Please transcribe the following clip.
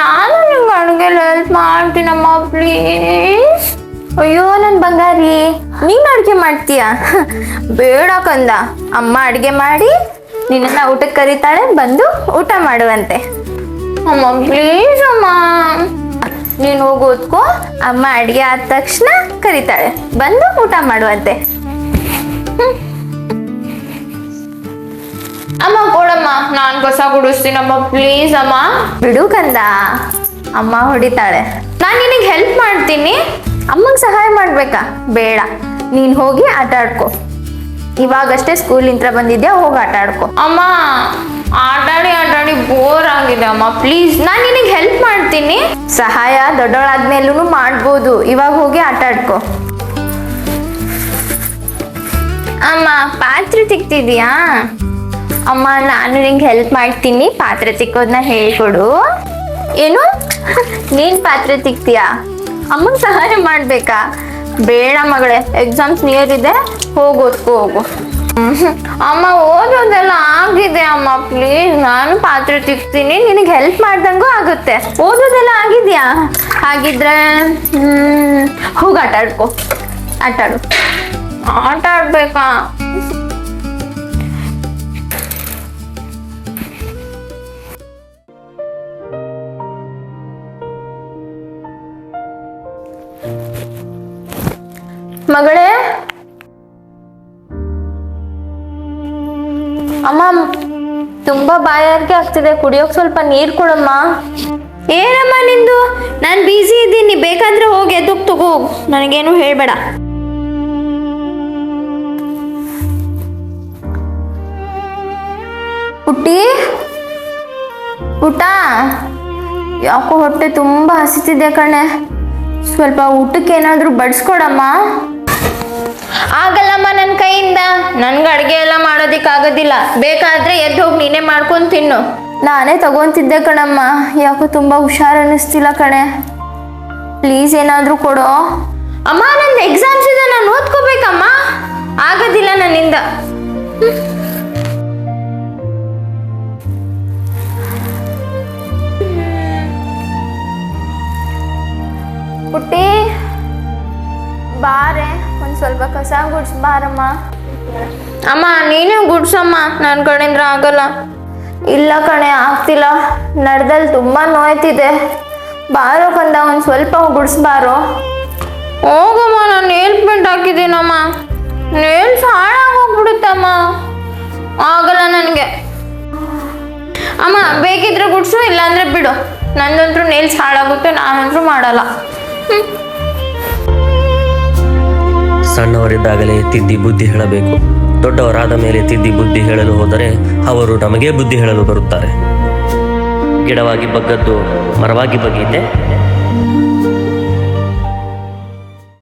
ನಾನು ನಿಂಗೆ ಅಡುಗೆಲಿ ಹೆಲ್ಪ್ ಮಾಡ್ತೀನಮ್ಮ ಪ್ಲೀಸ್. ಅಯ್ಯೋ ನನ್ನ ಬಂಗಾರಿ, ನೀನು ಅಡುಗೆ ಮಾಡ್ತೀಯಾ? ಬೇಡ ಕಂದ, ಅಮ್ಮ ಅಡುಗೆ ಮಾಡಿ ನಿನ್ನನ್ನು ಊಟಕ್ಕೆ ಕರೀತಾಳೆ, ಬಂದು ಊಟ ಮಾಡುವಂತೆ. ಅಮ್ಮ ಪ್ಲೀಸ್ ಅಮ್ಮ, ನೀನು ಹೋಗಿ ಓದ್ಕೋ, ಅಮ್ಮ ಅಡುಗೆ ಆದ ತಕ್ಷಣ ಕರೀತಾಳೆ, ಬಂದು ಊಟ ಮಾಡುವಂತೆ. ಅಮ್ಮ ಕೊಡಮ್ಮ, ನಾನು ಕಸ ಗುಡಿಸ್ತೀನಮ್ಮ ಪ್ಲೀಸ್ ಅಮ್ಮ. ಬಿಡು ಕಂದ, ಅಮ್ಮ ಹೊಡಿತಾಳೆ. ನಾನು ನಿನಗೆ ಹೆಲ್ಪ್ ಮಾಡ್ತೀನಿ, ಅಮ್ಮಂಗೆ ಸಹಾಯ ಮಾಡ್ಬೇಕಾ? ಬೇಡ, ನೀನು ಹೋಗಿ ಆಟ ಆಡ್ಕೊ. ಇವಾಗಷ್ಟೇ ಸ್ಕೂಲಿಂದ ಬಂದಿದ್ಯಾ, ಹೋಗಿ ಆಟ ಆಡ್ಕೊ. ಅಮ್ಮ ಆಟಾಡಿ ಬೋರ್ ಆಗಿದೆ ಅಮ್ಮ ಪ್ಲೀಸ್. ನಾನು ನಿನಗೆ ಹೆಲ್ಪ್ ಮಾಡ್ತೀನಿ, ಸಹಾಯ ದೊಡ್ಡವಳಾದ್ಮೇಲೂ ಮಾಡ್ಬೋದು. ಇವಾಗ ಹೋಗಿ ಆಟ ಆಡ್ಕೊ. ಅಮ್ಮ ಪಾತ್ರೆ ತಿಕ್ತಿದ್ಯಾ? ಅಮ್ಮ ನಾನು ನಿಂಗೆ ಹೆಲ್ಪ್ ಮಾಡ್ತೀನಿ, ಪಾತ್ರೆ ತಿಕ್ಕೋದನ್ನ ಹೇಳ್ಕೊಡು. ಏನು, ನೀನು ಪಾತ್ರೆ ತಿಕ್ತೀಯಾ? ಅಮ್ಮಂಗೆ ಸಹಾಯ ಮಾಡ್ಬೇಕಾ? ಬೇಡ ಮಗಳೇ, ಎಕ್ಸಾಮ್ಸ್ ನಿಯರ್ ಇದೆ, ಹೋಗಿ ಓದ್ಕೋ ಹೋಗು. ಅಮ್ಮ ಓದೋದೆಲ್ಲ ಆಗಿದೆ ಅಮ್ಮ ಪ್ಲೀಸ್, ನಾನು ಪಾತ್ರೆ ತಿಕ್ತೀನಿ, ನಿನಗೆ ಹೆಲ್ಪ್ ಮಾಡ್ದಂಗೂ ಆಗುತ್ತೆ. ಓದೋದೆಲ್ಲ ಆಗಿದ್ಯಾ? ಹಾಗಿದ್ರೆ ಹೋಗಿ ಆಟ ಆಡ್ಕೋ. ಆಟಾಡು. ಆಟ ಆಡ್ಬೇಕಾ? ಮಗಳೇ, ಅಮ್ಮ ತುಂಬಾ ಬಾಯಾರಿಕೆ ಆಗ್ತಿದೆ, ಕುಡಿಯೋಕೆ ಸ್ವಲ್ಪ ನೀರು ಕೊಡಮ್ಮ. ಏನಮ್ಮ ನಿಂದು? ನಾನು ಬ್ಯುಸಿ ಇದ್ದೀನಿ, ಬೇಕಾದ್ರೆ ಹೋಗಿ ಎದ್ದೋಗಿ ತಗೋ, ನನಗೇನು ಹೇಳ್ಬೇಡ. ಪುಟ್ಟಿ, ಊಟ ಯಾಕೋ ಹೊಟ್ಟೆ ತುಂಬಾ ಹಸಿತಿದೆ ಕಣೆ, ಸ್ವಲ್ಪ ಊಟಕ್ಕೆ ಏನಾದರೂ ಬಡಿಸ್ಕೊಡಮ್ಮ. ಆಗಲ್ಲಮ್ಮ, ನನ್ನ ಕೈಯಿಂದ ನನ್ಗೆ ಅಡುಗೆ ಎಲ್ಲ ಮಾಡೋದಿಕ್ಕಾಗೋದಿಲ್ಲ, ಬೇಕಾದ್ರೆ ಎದ್ದು ಹೋಗಿ ನೀನೇ ಮಾಡ್ಕೊಂಡು ತಿನ್ನು. ನಾನೇ ತಗೊಂತಿದ್ದೆ ಕಣಮ್ಮ, ಯಾಕೋ ತುಂಬ ಹುಷಾರು ಅನ್ನಿಸ್ತಿಲ್ಲ ಕಣೆ, ಪ್ಲೀಸ್ ಏನಾದರೂ ಕೊಡೋ. ಅಮ್ಮ ನಂದು ಎಕ್ಸಾಮ್ಸ್ ಇದೆ, ನಾನು ಓದ್ಕೋಬೇಕಮ್ಮ, ಆಗೋದಿಲ್ಲ ನನ್ನಿಂದ. ಪುಟ್ಟಿ ಬಾರೆ, ಒಂದು ಸ್ವಲ್ಪ ಕಸ ಗುಡ್ಸ್ಬಾರಮ್ಮ. ಅಮ್ಮ ನೀನೇ ಗುಡ್ಸಮ್ಮ, ನನ್ನ ಕಡೆಯಿಂದ ಆಗಲ್ಲ. ಇಲ್ಲ ಕಣೆ, ಆಗ್ತಿಲ್ಲ, ನಡ್ದಲ್ಲಿ ತುಂಬ ನೋಯ್ತಿದೆ. ಬಾರೋ ಕಂದ, ಒಂದು ಸ್ವಲ್ಪ ಗುಡ್ಸ್ಬಾರೋ. ಹೋಗಮ್ಮ, ನಾನು ನೇಲ್ ಪೇಂಟ್ ಹಾಕಿದ್ದೀನಮ್ಮ, ನೇಲ್ಸ್ ಹಾಳಾಗೋಗ್ಬಿಡುತ್ತಮ್ಮ, ಆಗಲ್ಲ ನನಗೆ. ಅಮ್ಮ ಬೇಕಿದ್ರೆ ಗುಡ್ಸು, ಇಲ್ಲಾಂದ್ರೆ ಬಿಡು, ನಂದಂತರೂ ನೇಲ್ಸ್ ಹಾಳಾಗುತ್ತೆ, ನಾನಂತರೂ ಮಾಡಲ್ಲ. ಸಣ್ಣವರಿದ್ದಾಗಲೇ ತಿದ್ದಿ ಬುದ್ಧಿ ಹೇಳಬೇಕು. ದೊಡ್ಡವರಾದ ಮೇಲೆ ತಿದ್ದಿ ಬುದ್ಧಿ ಹೇಳಲು ಹೋದರೆ ಅವರು ನಮಗೆ ಬುದ್ಧಿ ಹೇಳಲು ಬರುತ್ತಾರೆ. ಗಿಡವಾಗಿ ಬಗ್ಗದ್ದು ಮರವಾಗಿ ಬಗ್ಗಿದೆ.